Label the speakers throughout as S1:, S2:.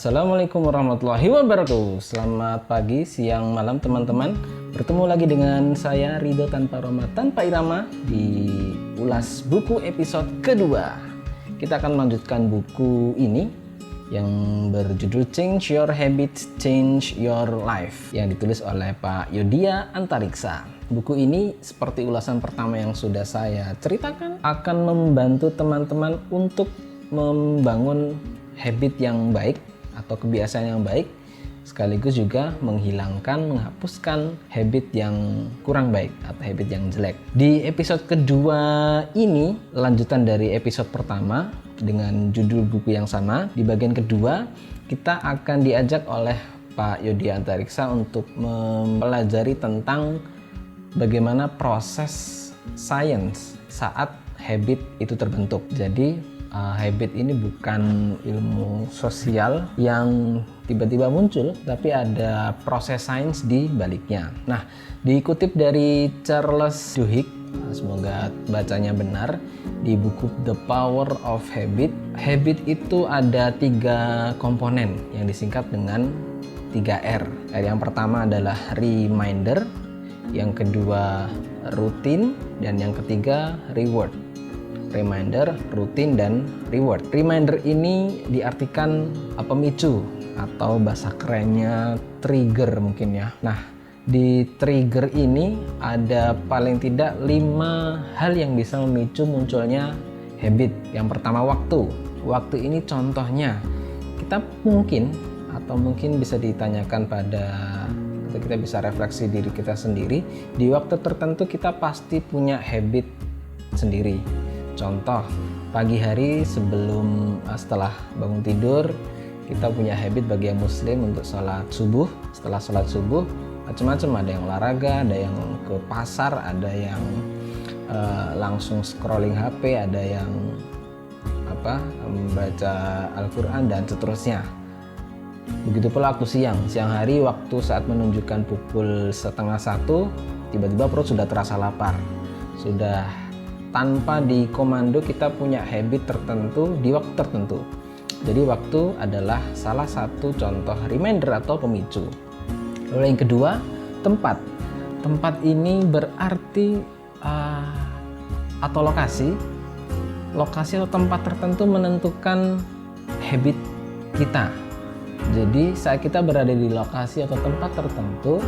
S1: Assalamualaikum warahmatullahi wabarakatuh. Selamat pagi, siang, malam teman-teman. Bertemu lagi dengan saya Ridho tanpa Roma tanpa irama di Ulas Buku episode kedua. Kita akan melanjutkan buku ini yang berjudul Change Your Habits, Change Your Life yang ditulis oleh Pak Yodhya Antariksa. Buku ini seperti ulasan pertama yang sudah saya ceritakan akan membantu teman-teman untuk membangun habit yang baik atau kebiasaan yang baik, sekaligus juga menghapuskan habit yang kurang baik atau habit yang jelek. Di episode kedua ini, lanjutan dari episode pertama dengan judul buku yang sama, di bagian kedua kita akan diajak oleh Pak Yodhya Antariksa untuk mempelajari tentang bagaimana proses sains saat habit itu terbentuk. Jadi habit ini bukan ilmu sosial yang tiba-tiba muncul, tapi ada proses sains di baliknya. Nah, dikutip dari Charles Duhigg, semoga bacanya benar, di buku The Power of Habit. Habit itu ada 3 komponen yang disingkat dengan 3R. Yang pertama adalah reminder, yang kedua rutin, dan yang ketiga reward. Reminder, rutin, dan reward. Reminder ini diartikan pemicu atau bahasa kerennya trigger mungkin ya. Nah, di trigger ini ada paling tidak 5 hal yang bisa memicu munculnya habit. Yang pertama waktu. Waktu ini contohnya kita mungkin bisa ditanyakan atau kita bisa refleksi diri kita sendiri. Di waktu tertentu kita pasti punya habit sendiri. Contoh, pagi hari setelah bangun tidur, kita punya habit bagi yang muslim untuk sholat subuh. Setelah sholat subuh, macam-macam, ada yang olahraga, ada yang ke pasar, ada yang langsung scrolling HP, ada yang membaca Al-Quran, dan seterusnya. Begitu pula waktu siang hari, waktu saat menunjukkan pukul 12:30, tiba-tiba perut sudah terasa lapar. Sudah tanpa dikomando kita punya habit tertentu di waktu tertentu. Jadi waktu adalah salah satu contoh reminder atau pemicu. Lalu yang kedua, tempat. Tempat ini berarti atau lokasi atau tempat tertentu menentukan habit kita. Jadi saat kita berada di lokasi atau tempat tertentu,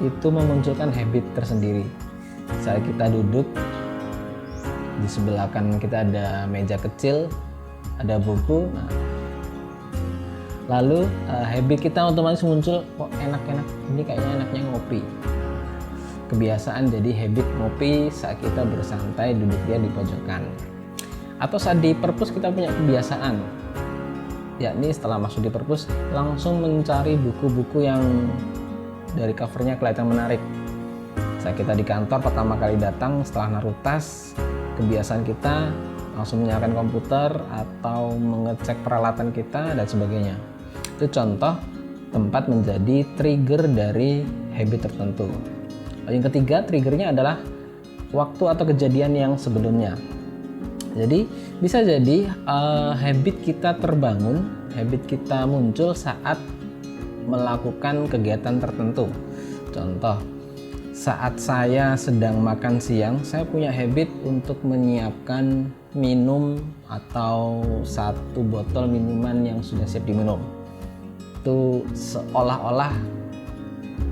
S1: itu memunculkan habit tersendiri. Saat kita duduk, di sebelah kanan kita ada meja kecil, ada buku. Nah, lalu habit kita otomatis muncul, kok enak-enak, ini kayaknya enaknya ngopi. Kebiasaan jadi habit ngopi saat kita bersantai duduk dia di pojokan. Atau saat di perpus kita punya kebiasaan, yakni setelah masuk di perpus langsung mencari buku-buku yang dari covernya kelihatan menarik. Saat kita di kantor pertama kali datang setelah naruh tas, kebiasaan kita langsung menyalakan komputer atau mengecek peralatan kita dan sebagainya. Itu contoh tempat menjadi trigger dari habit tertentu. Yang ketiga, triggernya adalah waktu atau kejadian yang sebelumnya. Jadi bisa jadi habit kita terbangun, habit kita muncul saat melakukan kegiatan tertentu. Contoh, saat saya sedang makan siang, saya punya habit untuk menyiapkan minum atau 1 botol minuman yang sudah siap diminum. Itu seolah-olah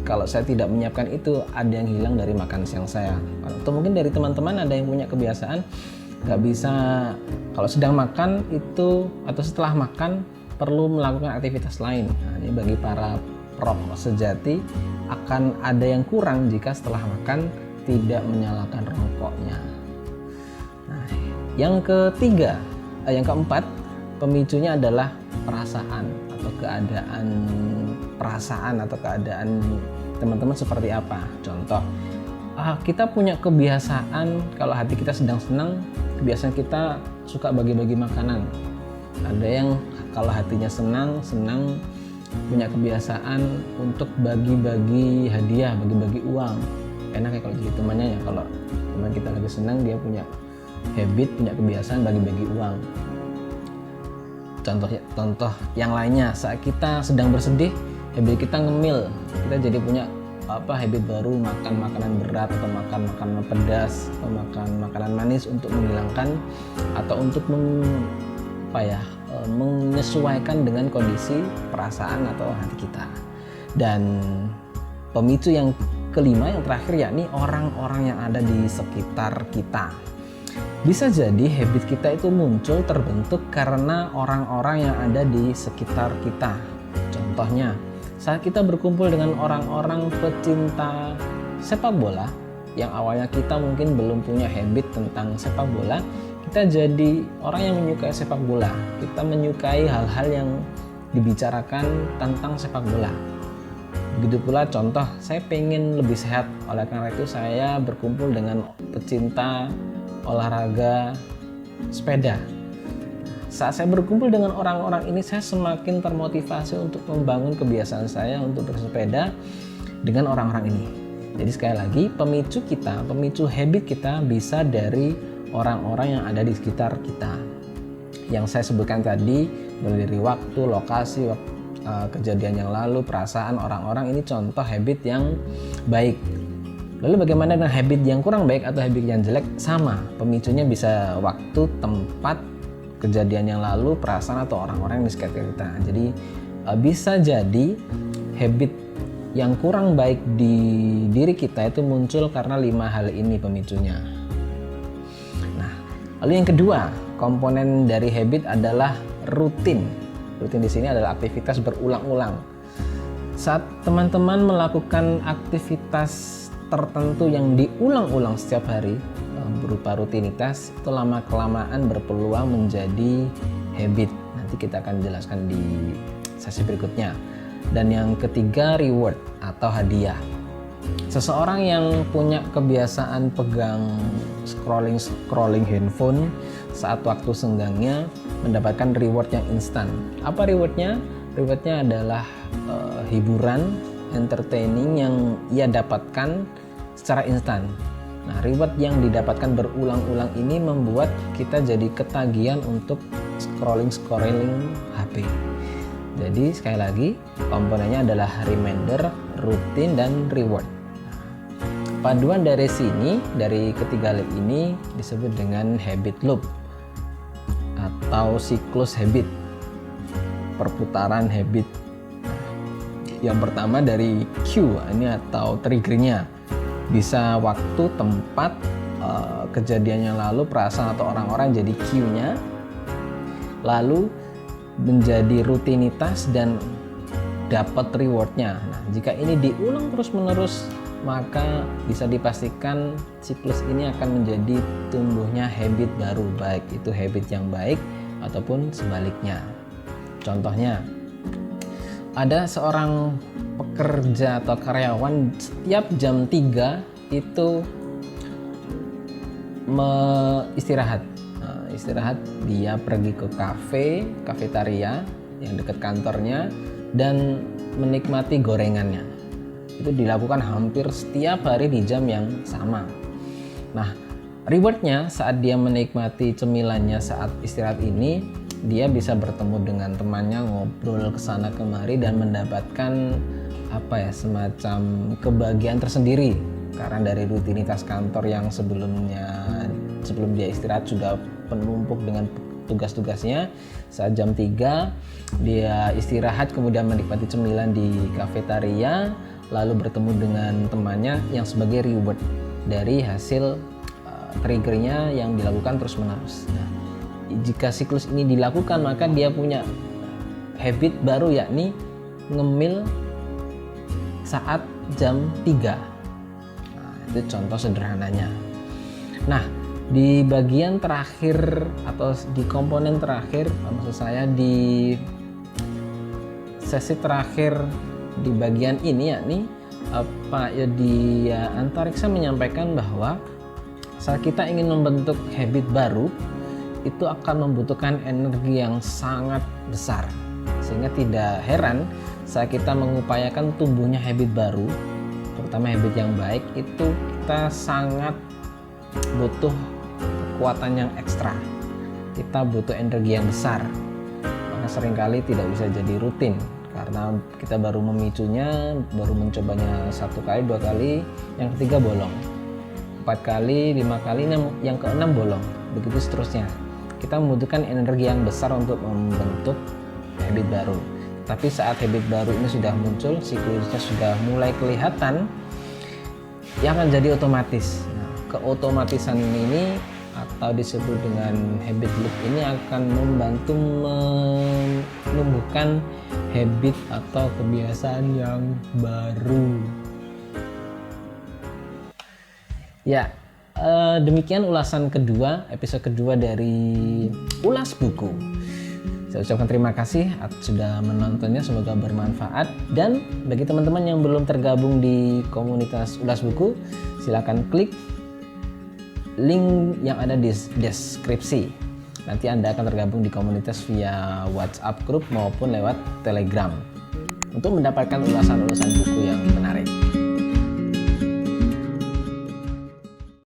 S1: kalau saya tidak menyiapkan itu, ada yang hilang dari makan siang saya. Atau mungkin dari teman-teman ada yang punya kebiasaan nggak bisa kalau sedang makan itu atau setelah makan perlu melakukan aktivitas lain. Nah, ini bagi para perokok sejati akan ada yang kurang jika setelah makan tidak menyalakan rokoknya. Nah, yang keempat, pemicunya adalah perasaan atau keadaan teman-teman seperti apa. Contoh, kita punya kebiasaan kalau hati kita sedang senang, kebiasaan kita suka bagi-bagi makanan. Ada yang kalau hatinya senang punya kebiasaan untuk bagi-bagi hadiah, bagi-bagi uang. Enak ya kalau jadi temannya ya, kalau teman kita lagi senang dia punya habit, punya kebiasaan bagi-bagi uang. Contoh yang lainnya, saat kita sedang bersedih, habit kita ngemil, kita jadi punya habit baru, makan makanan berat atau makan makanan pedas atau makan makanan manis untuk menghilangkan atau untuk menyesuaikan dengan kondisi perasaan atau hati kita. Dan pemicu yang kelima, yang terakhir, yakni orang-orang yang ada di sekitar kita. Bisa jadi habit kita itu muncul terbentuk karena orang-orang yang ada di sekitar kita. Contohnya, saat kita berkumpul dengan orang-orang pecinta sepak bola yang awalnya kita mungkin belum punya habit tentang sepak bola, kita jadi orang yang menyukai sepak bola. Kita menyukai hal-hal yang dibicarakan tentang sepak bola. Begitu pula contoh, saya pengen lebih sehat, oleh karena itu saya berkumpul dengan pecinta olahraga sepeda. Saat saya berkumpul dengan orang-orang ini, saya semakin termotivasi untuk membangun kebiasaan saya untuk bersepeda dengan orang-orang ini. Jadi sekali lagi, pemicu habit kita bisa dari orang-orang yang ada di sekitar kita. Yang saya sebutkan tadi, mulai dari waktu, lokasi, kejadian yang lalu, perasaan orang-orang, ini contoh habit yang baik. Lalu bagaimana dengan habit yang kurang baik atau habit yang jelek? Sama, pemicunya bisa waktu, tempat, kejadian yang lalu, perasaan atau orang-orang yang di sekitar kita. Jadi bisa jadi habit yang kurang baik di diri kita itu muncul karena 5 hal ini pemicunya. Nah, lalu yang kedua, komponen dari habit adalah rutin. Rutin di sini adalah aktivitas berulang-ulang. Saat teman-teman melakukan aktivitas tertentu yang diulang-ulang setiap hari berupa rutinitas, itu lama-kelamaan berpeluang menjadi habit. Nanti kita akan jelaskan di sesi berikutnya. Dan yang ketiga, reward atau hadiah. Seseorang yang punya kebiasaan pegang scrolling handphone saat waktu senggangnya mendapatkan reward yang instan. Apa rewardnya? Rewardnya adalah hiburan, entertaining yang ia dapatkan secara instan. Nah, reward yang didapatkan berulang-ulang ini membuat kita jadi ketagihan untuk scrolling HP. Jadi sekali lagi, komponennya adalah reminder, rutin, dan reward. Paduan dari sini, dari ketiga hal ini disebut dengan habit loop atau siklus habit, perputaran habit. Yang pertama dari cue, ini atau triggernya, bisa waktu, tempat, kejadian yang lalu, perasaan atau orang-orang jadi cue-nya, lalu menjadi rutinitas dan dapat rewardnya. Nah, jika ini diulang terus-menerus, maka bisa dipastikan siklus ini akan menjadi tumbuhnya habit baru, baik itu habit yang baik ataupun sebaliknya. Contohnya, ada seorang pekerja atau karyawan setiap jam 3 itu istirahat, dia pergi ke kafetaria yang dekat kantornya dan menikmati gorengannya. Itu dilakukan hampir setiap hari di jam yang sama. Nah, rewardnya saat dia menikmati cemilannya saat istirahat ini, dia bisa bertemu dengan temannya, ngobrol kesana kemari dan mendapatkan semacam kebahagiaan tersendiri karena dari rutinitas kantor yang sebelum dia istirahat sudah penumpuk dengan tugas-tugasnya. Saat jam 3 dia istirahat, kemudian menikmati cemilan di kafetaria, lalu bertemu dengan temannya yang sebagai reward dari hasil triggernya yang dilakukan terus-menerus. Nah, jika siklus ini dilakukan, maka dia punya habit baru, yakni ngemil saat jam 3. Nah, itu contoh sederhananya. Nah, di bagian terakhir atau di komponen terakhir, maksud saya di sesi terakhir di bagian ini, yakni Antariksa menyampaikan bahwa saat kita ingin membentuk habit baru, itu akan membutuhkan energi yang sangat besar, sehingga tidak heran saat kita mengupayakan tumbuhnya habit baru, terutama habit yang baik, itu kita sangat butuh kekuatan yang ekstra, kita butuh energi yang besar. karena seringkali tidak bisa jadi rutin karena kita baru memicunya, baru mencobanya 1 kali, 2 kali, yang ketiga bolong, 4 kali, 5 kali, yang keenam bolong, begitu seterusnya. Kita membutuhkan energi yang besar untuk membentuk habit baru. Tapi saat habit baru ini sudah muncul, siklusnya sudah mulai kelihatan, yang akan jadi otomatis. Nah, keotomatisan ini atau disebut dengan habit loop ini akan membantu menumbuhkan habit atau kebiasaan yang baru. Ya, demikian ulasan kedua, episode kedua dari Ulas Buku. Saya ucapkan terima kasih sudah menontonnya, semoga bermanfaat. Dan bagi teman-teman yang belum tergabung di komunitas Ulas Buku, silakan klik link yang ada di deskripsi. Nanti Anda akan tergabung di komunitas via WhatsApp group maupun lewat Telegram untuk mendapatkan ulasan-ulasan buku yang